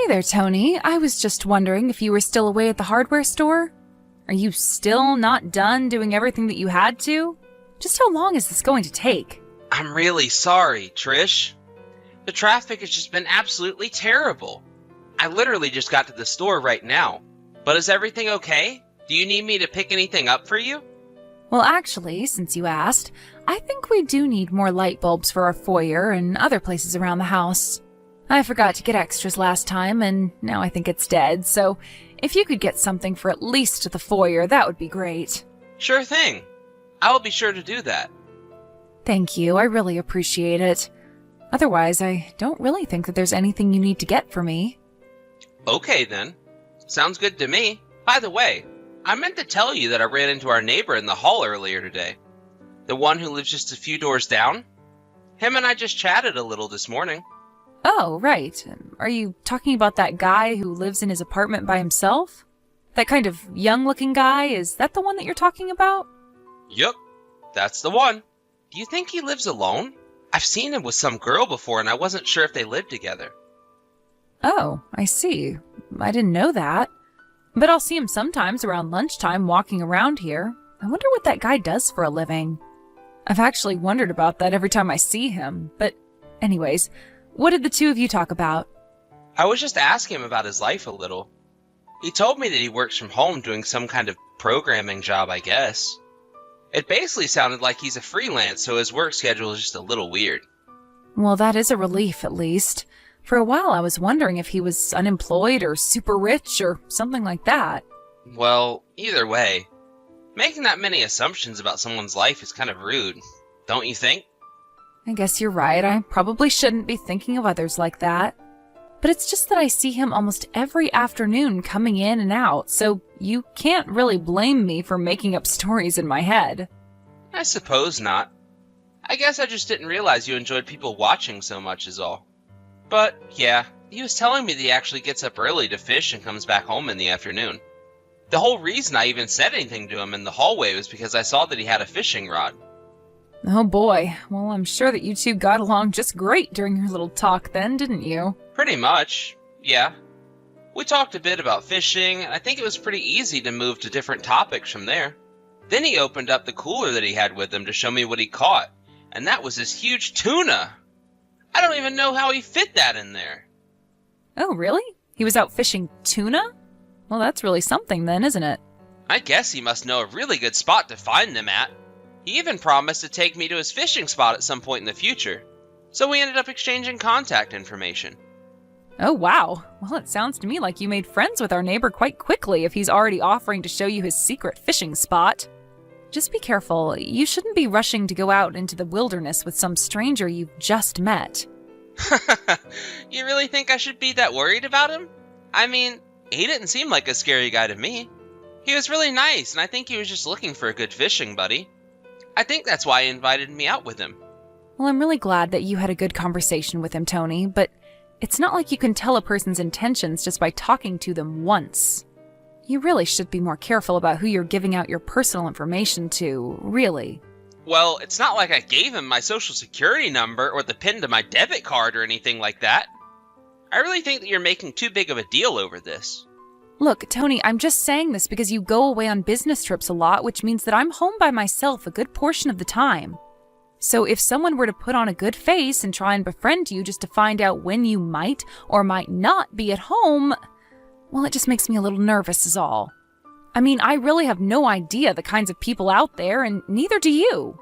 Hey there, Tony. I was just wondering if you were still away at the hardware store? Are you still not done doing everything that you had to? Just how long is this going to take? I'm really sorry, Trish. The traffic has just been absolutely terrible. I literally just got to the store right now. But is everything okay? Do you need me to pick anything up for you? Well, actually, since you asked, I think we do need more light bulbs for our foyer and other places around the house. I forgot to get extras last time, and now I think it's dead, so if you could get something for at least the foyer, that would be great. Sure thing. I will be sure to do that. Thank you, I really appreciate it. Otherwise, I don't really think that there's anything you need to get for me. Okay then. Sounds good to me. By the way, I meant to tell you that I ran into our neighbor in the hall earlier today. The one who lives just a few doors down. Him and I just chatted a little this morning. Oh, right. Are you talking about that guy who lives in his apartment by himself? That kind of young-looking guy? Is that the one that you're talking about? Yup, that's the one. Do you think he lives alone? I've seen him with some girl before and I wasn't sure if they lived together. Oh, I see. I didn't know that. But I'll see him sometimes around lunchtime walking around here. I wonder what that guy does for a living. I've actually wondered about that every time I see him. But anyways, what did the two of you talk about? I was just asking him about his life a little. He told me that he works from home doing some kind of programming job, I guess. It basically sounded like he's a freelance, so his work schedule is just a little weird. Well, that is a relief, at least. For a while, I was wondering if he was unemployed or super rich or something like that. Well, either way, making that many assumptions about someone's life is kind of rude, don't you think? I guess you're right. I probably shouldn't be thinking of others like that. But it's just that I see him almost every afternoon coming in and out, so you can't really blame me for making up stories in my head. I suppose not. I guess I just didn't realize you enjoyed people watching so much is all. But, yeah, he was telling me that he actually gets up early to fish and comes back home in the afternoon. The whole reason I even said anything to him in the hallway was because I saw that he had a fishing rod. Oh boy, well I'm sure that you two got along just great during your little talk then, didn't you? Pretty much, yeah. We talked a bit about fishing, and I think it was pretty easy to move to different topics from there. Then he opened up the cooler that he had with him to show me what he caught, and that was this huge tuna. I don't even know how he fit that in there. Oh really? He was out fishing tuna? Well, that's really something then, isn't it? I guess he must know a really good spot to find them at. He even promised to take me to his fishing spot at some point in the future. So we ended up exchanging contact information. Oh wow, well it sounds to me like you made friends with our neighbor quite quickly if he's already offering to show you his secret fishing spot. Just be careful, you shouldn't be rushing to go out into the wilderness with some stranger you've just met. You really think I should be that worried about him? I mean, he didn't seem like a scary guy to me. He was really nice, and I think he was just looking for a good fishing buddy. I think that's why he invited me out with him. Well, I'm really glad that you had a good conversation with him, Tony, but it's not like you can tell a person's intentions just by talking to them once. You really should be more careful about who you're giving out your personal information to, really. Well, it's not like I gave him my social security number or the pin to my debit card or anything like that. I really think that you're making too big of a deal over this. Look, Tony, I'm just saying this because you go away on business trips a lot, which means that I'm home by myself a good portion of the time. So if someone were to put on a good face and try and befriend you just to find out when you might or might not be at home, well, it just makes me a little nervous is all. I mean, I really have no idea the kinds of people out there, and neither do you.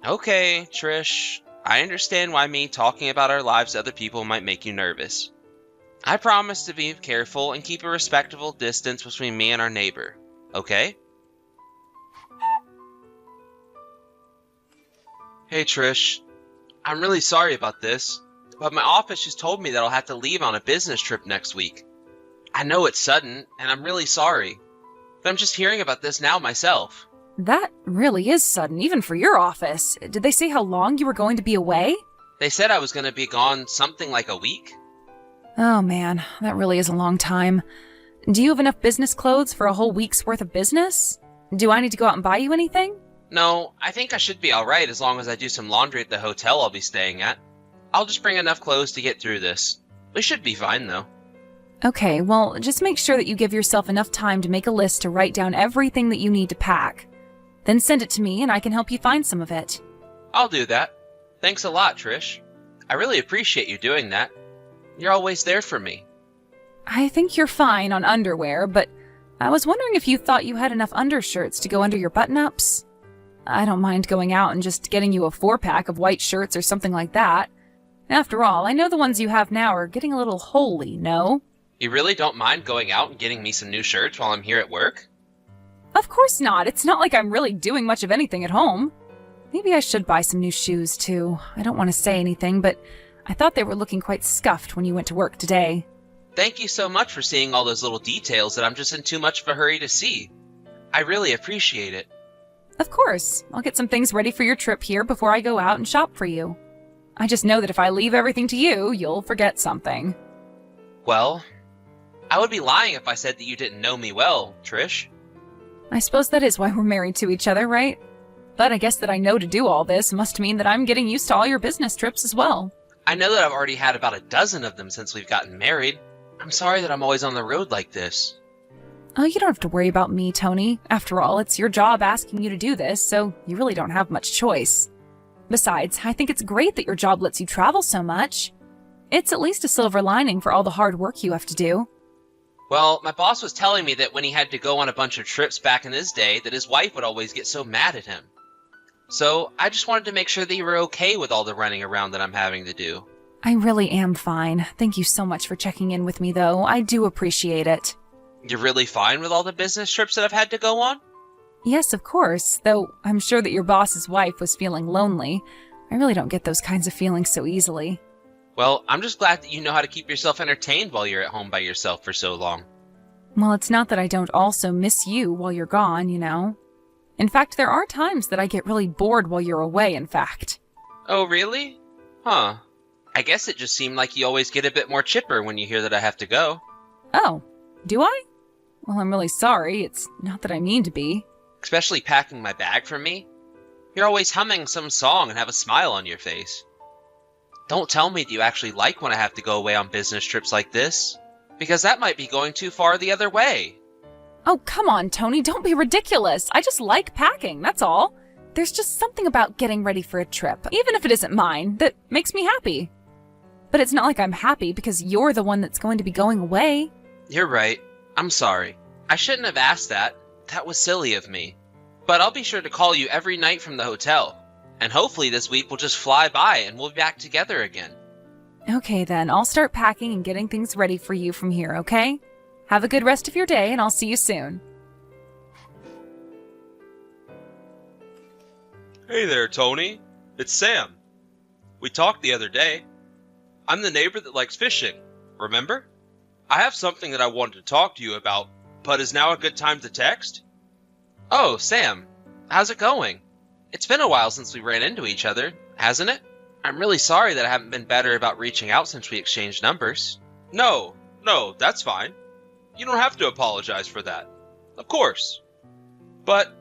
Okay, Trish. I understand why me talking about our lives to other people might make you nervous. I promise to be careful and keep a respectable distance between me and our neighbor, okay? Hey Trish, I'm really sorry about this, but my office just told me that I'll have to leave on a business trip next week. I know it's sudden, and I'm really sorry, but I'm just hearing about this now myself. That really is sudden, even for your office. Did they say how long you were going to be away? They said I was going to be gone something like a week. Oh man, that really is a long time. Do you have enough business clothes for a whole week's worth of business? Do I need to go out and buy you anything? No, I think I should be alright as long as I do some laundry at the hotel I'll be staying at. I'll just bring enough clothes to get through this. We should be fine though. Okay, well, just make sure that you give yourself enough time to make a list to write down everything that you need to pack. Then send it to me and I can help you find some of it. I'll do that. Thanks a lot, Trish. I really appreciate you doing that. You're always there for me. I think you're fine on underwear, but I was wondering if you thought you had enough undershirts to go under your button-ups. I don't mind going out and just getting you a 4-pack of white shirts or something like that. After all, I know the ones you have now are getting a little holey, no? You really don't mind going out and getting me some new shirts while I'm here at work? Of course not. It's not like I'm really doing much of anything at home. Maybe I should buy some new shoes, too. I don't want to say anything, but I thought they were looking quite scuffed when you went to work today. Thank you so much for seeing all those little details that I'm just in too much of a hurry to see. I really appreciate it. Of course. I'll get some things ready for your trip here before I go out and shop for you. I just know that if I leave everything to you, you'll forget something. Well, I would be lying if I said that you didn't know me well, Trish. I suppose that is why we're married to each other, right? But I guess that I know to do all this must mean that I'm getting used to all your business trips as well. I know that I've already had about a dozen of them since we've gotten married. I'm sorry that I'm always on the road like this. Oh, you don't have to worry about me, Tony. After all, it's your job asking you to do this, so you really don't have much choice. Besides, I think it's great that your job lets you travel so much. It's at least a silver lining for all the hard work you have to do. Well, my boss was telling me that when he had to go on a bunch of trips back in his day, that his wife would always get so mad at him. So I just wanted to make sure that you were okay with all the running around that I'm having to do. I really am fine. Thank you so much for checking in with me, though. I do appreciate it. You're really fine with all the business trips that I've had to go on? Yes, of course, though I'm sure that your boss's wife was feeling lonely. I really don't get those kinds of feelings so easily. Well, I'm just glad that you know how to keep yourself entertained while you're at home by yourself for so long. Well, it's not that I don't also miss you while you're gone, you know. In fact, there are times that I get really bored while you're away, in fact. Oh, really? Huh. I guess it just seemed like you always get a bit more chipper when you hear that I have to go. Oh, do I? Well, I'm really sorry. It's not that I mean to be. Especially packing my bag for me. You're always humming some song and have a smile on your face. Don't tell me that you actually like when I have to go away on business trips like this, because that might be going too far the other way. Oh, come on, Tony, don't be ridiculous. I just like packing, that's all. There's just something about getting ready for a trip, even if it isn't mine, that makes me happy. But it's not like I'm happy because you're the one that's going to be going away. You're right. I'm sorry. I shouldn't have asked that. That was silly of me. But I'll be sure to call you every night from the hotel. And hopefully this week will just fly by and we'll be back together again. Okay then, I'll start packing and getting things ready for you from here, okay? Have a good rest of your day and I'll see you soon. Hey there, Tony. It's Sam. We talked the other day. I'm the neighbor that likes fishing, remember? I have something that I wanted to talk to you about, but is now a good time to text? Oh, Sam. How's it going? It's been a while since we ran into each other, hasn't it? I'm really sorry that I haven't been better about reaching out since we exchanged numbers. No, that's fine. You don't have to apologize for that. Of course. But,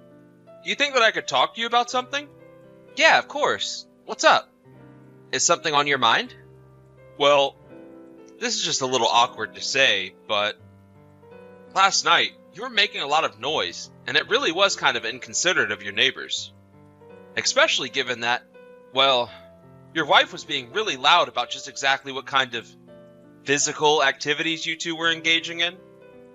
you think that I could talk to you about something? Yeah, of course. What's up? Is something on your mind? Well, this is just a little awkward to say, but last night you were making a lot of noise, and it really was kind of inconsiderate of your neighbors. Especially given that, well, your wife was being really loud about just exactly what kind of physical activities you two were engaging in.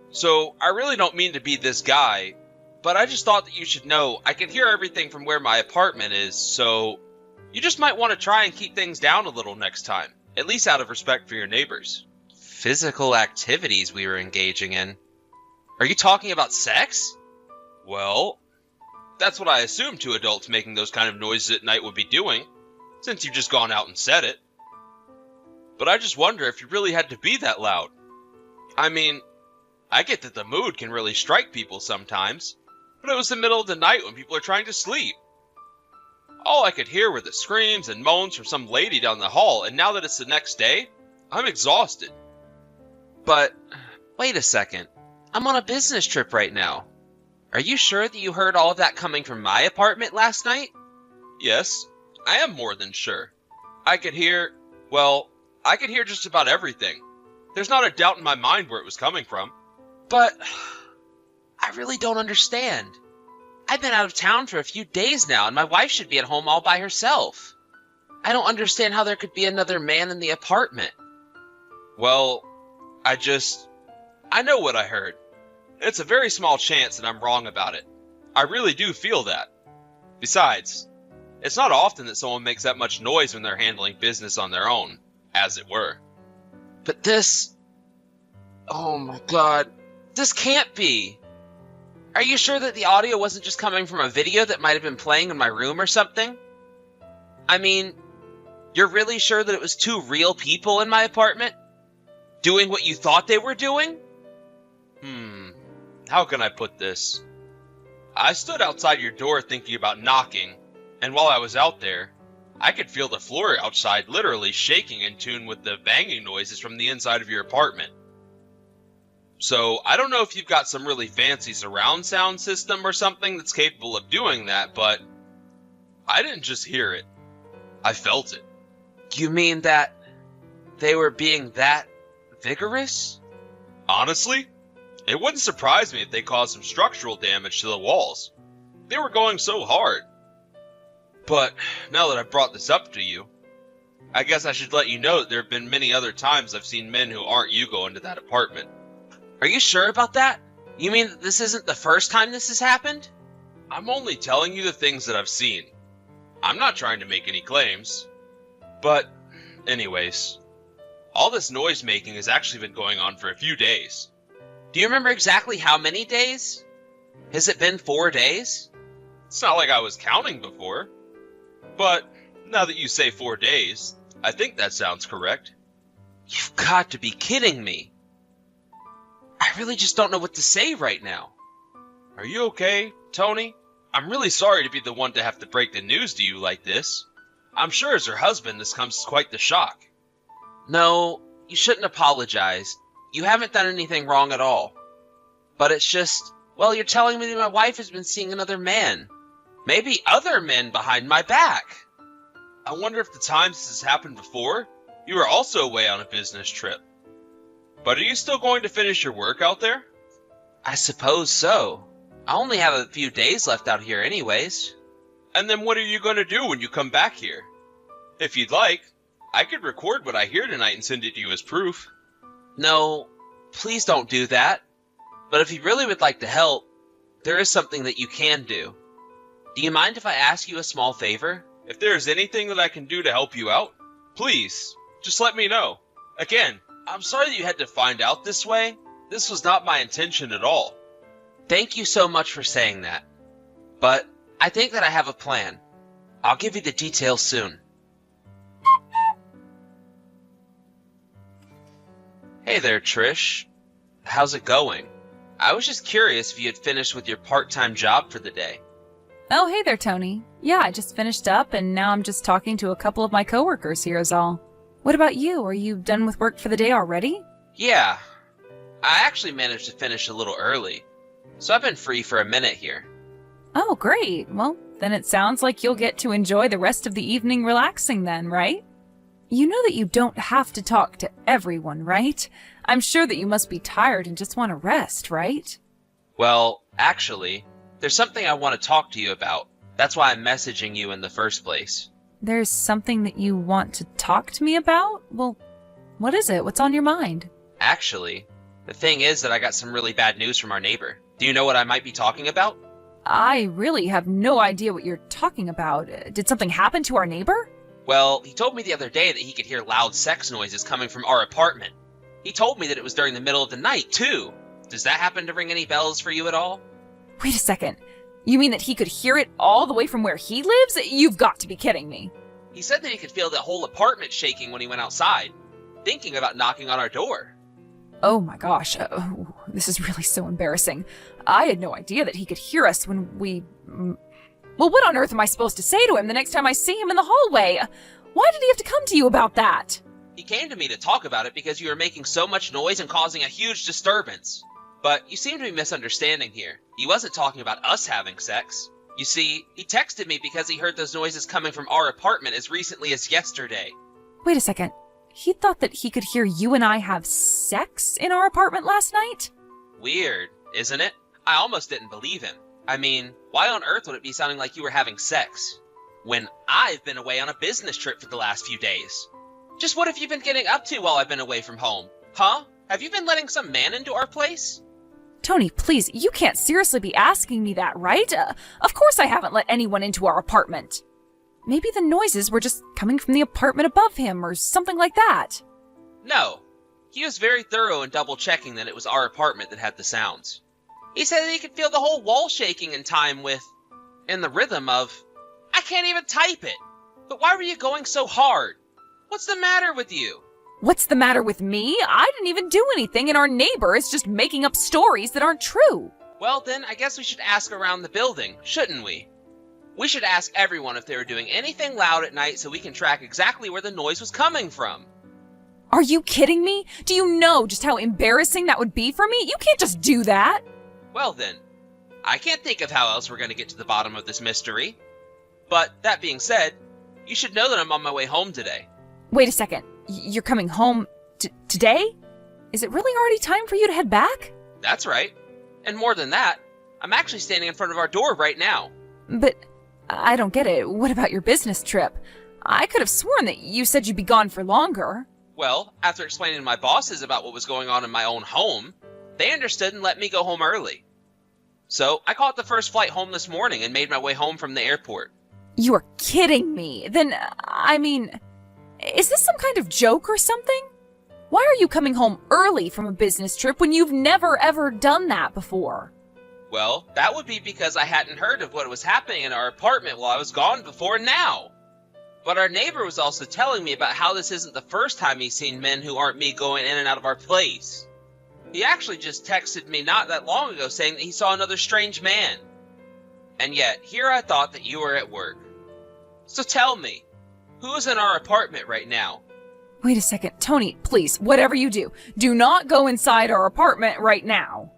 So, I really don't mean to be this guy, but I just thought that you should know I can hear everything from where my apartment is, so you just might want to try and keep things down a little next time, at least out of respect for your neighbors. Physical activities we were engaging in? Are you talking about sex? Well, that's what I assumed two adults making those kind of noises at night would be doing, since you've just gone out and said it. But I just wonder if you really had to be that loud. I mean, I get that the mood can really strike people sometimes, but it was the middle of the night when people are trying to sleep. All I could hear were the screams and moans from some lady down the hall, and now that it's the next day, I'm exhausted. But, wait a second. I'm on a business trip right now. Are you sure that you heard all of that coming from my apartment last night? Yes, I am more than sure. I could hear just about everything. There's not a doubt in my mind where it was coming from. But I really don't understand. I've been out of town for a few days now, and my wife should be at home all by herself. I don't understand how there could be another man in the apartment. Well, I know what I heard. It's a very small chance that I'm wrong about it. I really do feel that. Besides, it's not often that someone makes that much noise when they're handling business on their own, as it were. But this... Oh my god. This can't be. Are you sure that the audio wasn't just coming from a video that might have been playing in my room or something? I mean, you're really sure that it was two real people in my apartment? Doing what you thought they were doing? How can I put this? I stood outside your door thinking about knocking, and while I was out there, I could feel the floor outside literally shaking in tune with the banging noises from the inside of your apartment. So, I don't know if you've got some really fancy surround sound system or something that's capable of doing that, but I didn't just hear it. I felt it. You mean that they were being that vigorous? Honestly, it wouldn't surprise me if they caused some structural damage to the walls. They were going so hard. But now that I've brought this up to you, I guess I should let you know that there have been many other times I've seen men who aren't you go into that apartment. Are you sure about that? You mean that this isn't the first time this has happened? I'm only telling you the things that I've seen. I'm not trying to make any claims. But, anyways, all this noise making has actually been going on for a few days. Do you remember exactly how many days? Has it been 4 days? It's not like I was counting before. But, now that you say 4 days, I think that sounds correct. You've got to be kidding me. I really just don't know what to say right now. Are you okay, Tony? I'm really sorry to be the one to have to break the news to you like this. I'm sure as her husband this comes as quite the shock. No, you shouldn't apologize. You haven't done anything wrong at all. But it's just, well, you're telling me that my wife has been seeing another man. Maybe other men behind my back. I wonder if the times this has happened before, you were also away on a business trip. But are you still going to finish your work out there? I suppose so. I only have a few days left out here anyways. And then what are you going to do when you come back here? If you'd like, I could record what I hear tonight and send it to you as proof. No, please don't do that. But if you really would like to help, there is something that you can do. Do you mind if I ask you a small favor? If there's anything that I can do to help you out, please, just let me know. Again, I'm sorry that you had to find out this way. This was not my intention at all. Thank you so much for saying that. But I think that I have a plan. I'll give you the details soon. Hey there, Trish. How's it going? I was just curious if you had finished with your part-time job for the day. Oh, hey there, Tony. Yeah, I just finished up and now I'm just talking to a couple of my coworkers here is all. What about you? Are you done with work for the day already? Yeah. I actually managed to finish a little early, so I've been free for a minute here. Oh, great. Well, then it sounds like you'll get to enjoy the rest of the evening relaxing then, right? You know that you don't have to talk to everyone, right? I'm sure that you must be tired and just want to rest, right? Well, actually, there's something I want to talk to you about. That's why I'm messaging you in the first place. There's something that you want to talk to me about? Well, what is it? What's on your mind? Actually, the thing is that I got some really bad news from our neighbor. Do you know what I might be talking about? I really have no idea what you're talking about. Did something happen to our neighbor? Well, he told me the other day that he could hear loud sex noises coming from our apartment. He told me that it was during the middle of the night, too. Does that happen to ring any bells for you at all? Wait a second. You mean that he could hear it all the way from where he lives? You've got to be kidding me. He said that he could feel the whole apartment shaking when he went outside, thinking about knocking on our door. Oh my gosh. This is really so embarrassing. I had no idea that he could hear us when we... Well, what on earth am I supposed to say to him the next time I see him in the hallway? Why did he have to come to you about that? He came to me to talk about it because you were making so much noise and causing a huge disturbance. But you seem to be misunderstanding here. He wasn't talking about us having sex. You see, he texted me because he heard those noises coming from our apartment as recently as yesterday. Wait a second. he thought that he could hear you and I have sex in our apartment last night? Weird, isn't it? I almost didn't believe him. I mean, why on earth would it be sounding like you were having sex when I've been away on a business trip for the last few days? Just what have you been getting up to while I've been away from home? Huh? Have you been letting some man into our place? Tony, please, you can't seriously be asking me that, right? Of course I haven't let anyone into our apartment. Maybe the noises were just coming from the apartment above him or something like that. No. He was very thorough in double-checking that it was our apartment that had the sounds. He said that he could feel the whole wall shaking in time in the rhythm of, I can't even type it. But why were you going so hard? What's the matter with you? What's the matter with me? I didn't even do anything, and our neighbor is just making up stories that aren't true. Well, then, I guess we should ask around the building, shouldn't we? We should ask everyone if they were doing anything loud at night so we can track exactly where the noise was coming from. Are you kidding me? Do you know just how embarrassing that would be for me? You can't just do that. Well then, I can't think of how else we're going to get to the bottom of this mystery. But that being said, you should know that I'm on my way home today. Wait a second. You're coming home today? Is it really already time for you to head back? That's right. And more than that, I'm actually standing in front of our door right now. But I don't get it. What about your business trip? I could have sworn that you said you'd be gone for longer. Well, after explaining to my bosses about what was going on in my own home, they understood and let me go home early. So I caught the first flight home this morning and made my way home from the airport. You are kidding me. Then, is this some kind of joke or something? Why are you coming home early from a business trip when you've never ever done that before? Well, that would be because I hadn't heard of what was happening in our apartment while I was gone before now. But our neighbor was also telling me about how this isn't the first time he's seen men who aren't me going in and out of our place. He actually just texted me not that long ago saying that he saw another strange man. And yet, here I thought that you were at work. So tell me, who is in our apartment right now? Wait a second. Tony, please, whatever you do, do not go inside our apartment right now.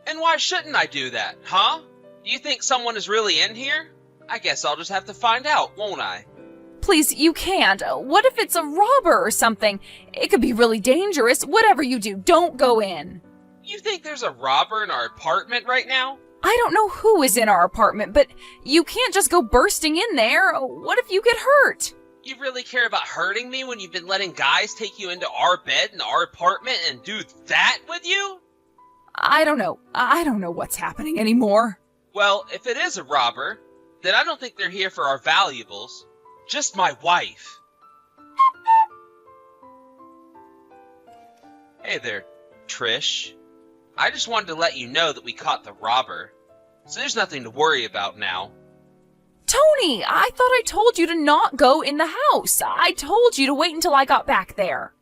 And why shouldn't I do that, huh? Do you think someone is really in here? I guess I'll just have to find out, won't I? Please, you can't. What if it's a robber or something? It could be really dangerous. Whatever you do, don't go in. You think there's a robber in our apartment right now? I don't know who is in our apartment, but you can't just go bursting in there. What if you get hurt? You really care about hurting me when you've been letting guys take you into our bed in our apartment and do that with you? I don't know. I don't know what's happening anymore. Well, if it is a robber, then I don't think they're here for our valuables. Just my wife. Hey there, Trish. I just wanted to let you know that we caught the robber, so there's nothing to worry about now. Tony, I thought I told you to not go in the house. I told you to wait until I got back there.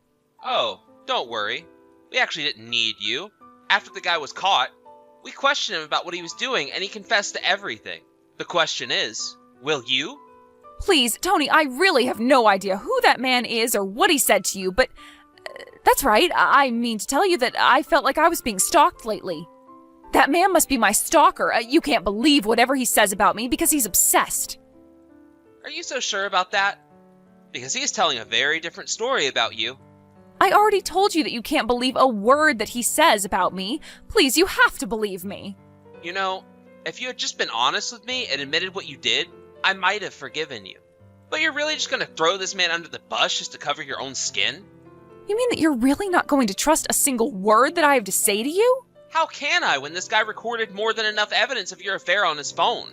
Oh, don't worry. We actually didn't need you. After the guy was caught, we questioned him about what he was doing, and he confessed to everything. The question is, will you? Please, Tony, I really have no idea who that man is or what he said to you, but that's right. I mean to tell you that I felt like I was being stalked lately. That man must be my stalker. You can't believe whatever he says about me because he's obsessed. Are you so sure about that? Because he's telling a very different story about you. I already told you that you can't believe a word that he says about me. Please, you have to believe me. You know, if you had just been honest with me and admitted what you did, I might have forgiven you. But you're really just going to throw this man under the bus just to cover your own skin? You mean that you're really not going to trust a single word that I have to say to you? How can I when this guy recorded more than enough evidence of your affair on his phone?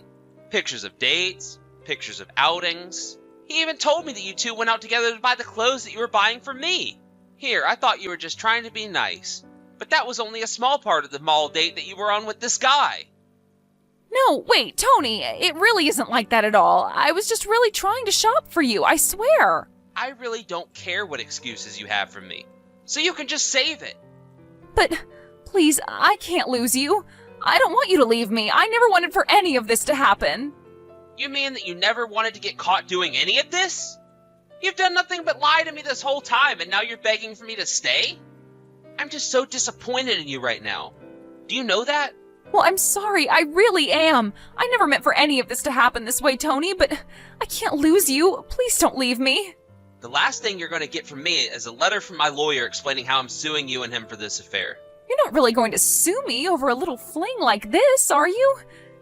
Pictures of dates, pictures of outings. He even told me that you two went out together to buy the clothes that you were buying for me. Here, I thought you were just trying to be nice. But that was only a small part of the mall date that you were on with this guy. No, wait, Tony, it really isn't like that at all. I was just really trying to shop for you, I swear. I really don't care what excuses you have for me. So you can just save it. But, please, I can't lose you. I don't want you to leave me. I never wanted for any of this to happen. You mean that you never wanted to get caught doing any of this? You've done nothing but lie to me this whole time, and now you're begging for me to stay? I'm just so disappointed in you right now. Do you know that? Well, I'm sorry. I really am. I never meant for any of this to happen this way, Tony, but I can't lose you. Please don't leave me. The last thing you're going to get from me is a letter from my lawyer explaining how I'm suing you and him for this affair. You're not really going to sue me over a little fling like this, are you?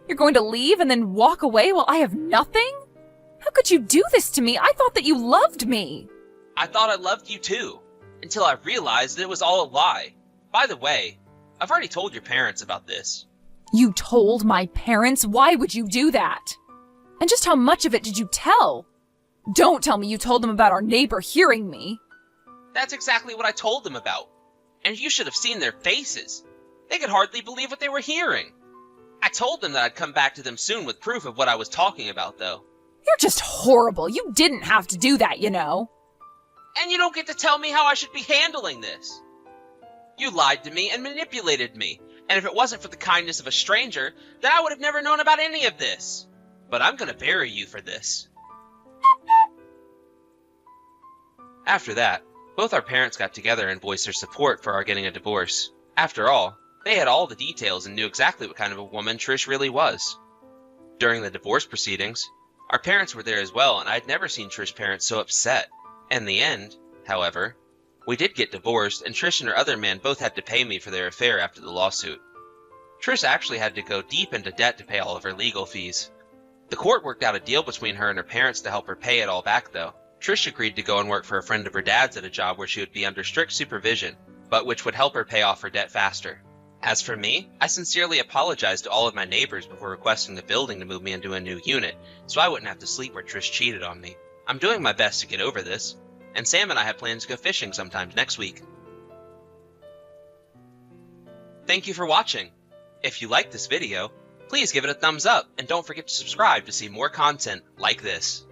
You're going to leave and then walk away while I have nothing? How could you do this to me? I thought that you loved me. I thought I loved you too, until I realized that it was all a lie. By the way, I've already told your parents about this. You told my parents? Why would you do that? And just how much of it did you tell? Don't tell me you told them about our neighbor hearing me. That's exactly what I told them about. And you should have seen their faces. They could hardly believe what they were hearing. I told them that I'd come back to them soon with proof of what I was talking about, though. You're just horrible. You didn't have to do that, you know. And you don't get to tell me how I should be handling this. You lied to me and manipulated me, and if it wasn't for the kindness of a stranger, then I would have never known about any of this. But I'm gonna bury you for this. After that, both our parents got together and voiced their support for our getting a divorce. After all, they had all the details and knew exactly what kind of a woman Trish really was. During the divorce proceedings, our parents were there as well, and I'd never seen Trish's parents so upset. In the end, however, we did get divorced, and Trish and her other man both had to pay me for their affair after the lawsuit. Trish actually had to go deep into debt to pay all of her legal fees. The court worked out a deal between her and her parents to help her pay it all back, though. Trish agreed to go and work for a friend of her dad's at a job where she would be under strict supervision, but which would help her pay off her debt faster. As for me, I sincerely apologized to all of my neighbors before requesting the building to move me into a new unit, so I wouldn't have to sleep where Trish cheated on me. I'm doing my best to get over this, and Sam and I have plans to go fishing sometime next week. Thank you for watching. If you liked this video, please give it a thumbs up and don't forget to subscribe to see more content like this.